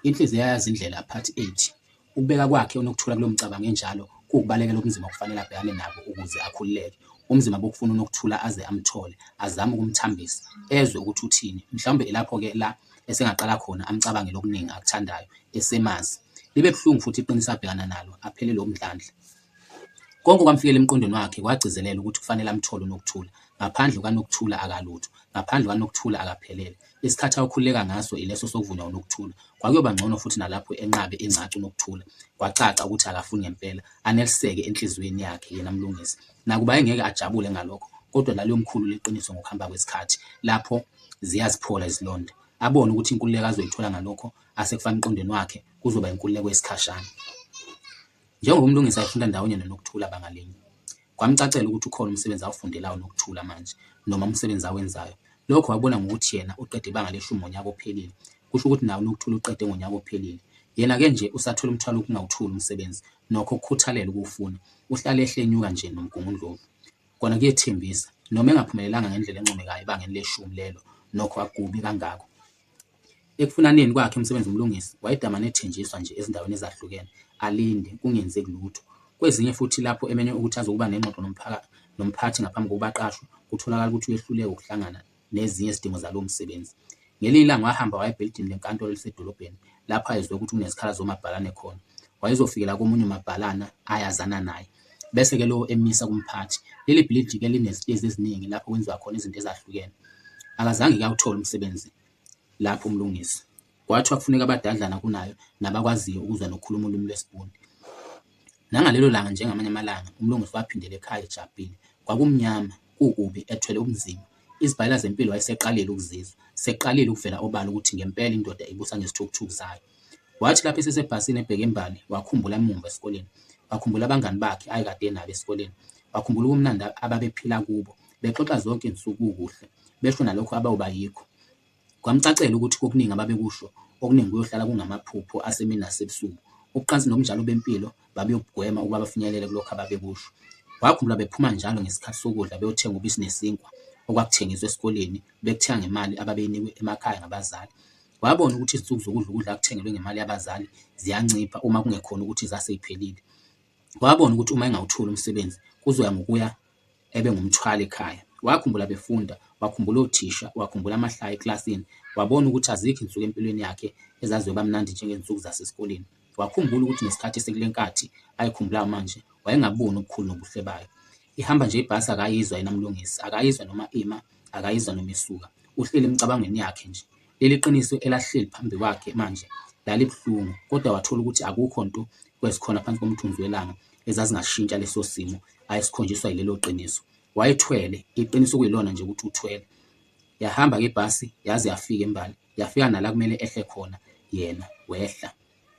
Inhliziyo yayazi indlela part 8. Ukubeka kwakhe uNokuthula kulo mcabango enjalo kuwukubalekela ubunzima okufanele abhekane nabo ukuze akhululeke. Umzima bokufuna uNokuthula aze amthole, azame ukumthambisa, ezwe ukuthi uthini. Mhlawumbe lapho-ke la esengaqala khona amcabangele okuningi akuthandayo, esemazi. Libe buhlungu futhi iqiniso abhekana nalo, aphelele umdlandla. Konke kwamfikela emqondweni wakhe kwagcizelela ukuthi kufanele amthole uNokuthula. Ngaphandle kaNokuthula akalutho, ngaphandle kaNokuthula akaphelele. Isikhathi awukhululeka ngaso ileso sokuvunywa uNokuthula. Kwakuyoba ngcono futhi nalapho enqabe encaca uNokuthula. Kwacaca ukuthi akafuni ngempela, aneliseke enhliziyweni yakhe yena Mlungisi. Nakuba engeke ajabule ngalokho, kodwa laliyo mkhulu leqiniso ngokuhamba kwesikhathi, lapho ziyaziphola izilonda. Abone ukuthi inkululeko azoyithola ngalokho asekufana emqondweni wakhe kuzoba inkululeko yesikhashana. Njengoba uMlungisi ayefunda ndawonye noNokuthula bangalinye, kwamcacela ukuthi ukhona umsebenzi awufundelayo uNokuthula manje, noma umsebenzi awenzayo. Lokho wabona ngokuthi yena uqede ibanga le-10 ngonyaka ophelile. Kusho ukuthi nawe uNokuthula uqede ngonyaka ophelile. Yena-ke nje usathola umthwalo wokungawuthuli umsebenzi, nokho ukukhuthalela ukuwufuna. Uhlale ehlenyuka nje nomgungundlovu. Kona kuyethembisa, noma engaphumelelanga ngendlela encomekayo ebangeni le-10 lelo, nokho akubi kangako. Ekufunaneni kwakhe umsebenzi uMlungisi, wayedamane ethenjiswa nje ezindaweni ezahlukene, alinde kungenzeki lutho. Kwezinye futhi lapho emenye ukuthi azokuba nengxoxo nomphathi ngaphambi kokuba aqashwe, kutholakala ukuthi uyehluleka ukuhlangana nezinye izidingo zalowo msebenzi. Ngelinye ilanga wahamba waya ebhilidini lenkantolo elisedolobheni, lapho ayezwe ukuthi kunezikhala zomabhalane khona. Wayezofikela komunye umabhalana ayazana naye, bese-ke lo emisa kumphathi. Leli bhilidi-ke linezitezi eziningi lapho kwenziwa khona izinto ezahlukene. Akazange awuthole umsebenzi lapho uMlungisi. Kwathiwa kufuneka abadadlana kunayo nabakwaziyo ukuzwa nokukhuluma ulimi lwesiBhunu. Nangalelo langa njengamanye amalanga, uMlungisi waphindela ekhaya ejabhile. Kwakumnyama, kukubi, ethwele ubunzima. Izibhayela zempilo wayeseqalile ukuzizwa, seqalile ukuvela obala ukuthi ngempela indoda ibusa ngesithukuthuku zayo. Wathi lapho esesebhasini ebheke embali, wakhumbula emumva esikoleni. Wakhumbula abangani bakhe ayekade enabo esikoleni. Wakhumbula ubumnandi ababephila kubo, bexoxa zonke insuku kuhle, besho nalokho abawuba yikho. Kwamcacela ukuthi kokuningi ababekusho, okuningi kuyohlala kungamaphupho asemini nasebusuku. Ubuqansi nobunjalo bempilo babeyokugwema ukuba bafinyelele kulokho ababekusho. Wakhumbula bephuma njalo ngesikhathi sokudla beyothenga ubisi nesinkwa okwakuthengiswa esikoleni, bekuthenga ngemali ababeyinikwe emakhaya ngabazali. Wabona ukuthi izinsuku zokudla ukudla akuthengelwe ngemali yabazali ziyancipha uma kungekhona ukuthi zaseyiphelile. Wabona ukuthi uma engawutholi umsebenzi kuzoya ngokuya ebe ngumthwalo ekhaya. Wakhumbula befunda, wakhumbula othisha, wakhumbula amahlaya eklasini. Wabona ukuthi azikho insuku empilweni yakhe ezaziyoba mnandi njengezinsuku zasesikoleni. Wakhumbula ukuthi nesikhathi sekulenkathi ayikhumbulayo manje wayengaboni ubukhulu nobuhle bayo. Ihamba nje ibhasi akayizwa yena Mlungisi, akayizwa noma ima, akayizwa noma isuka. Uhleli emcabangweni yakhe nje. Leli qiniso elahleli phambi kwakhe manje lalibuhlungu, kodwa wathola ukuthi akukho nto kwezikhona phansi komthunzi welanga ezazingashintsha leso simo ayesikhonjiswa yilelo qiniso. Wayethwele iqiniso kuyilona nje ukuthi uthwele. Yahamba ke ibhasi yaze yafika embali, yafika nala kumele ehle khona, yena wehla.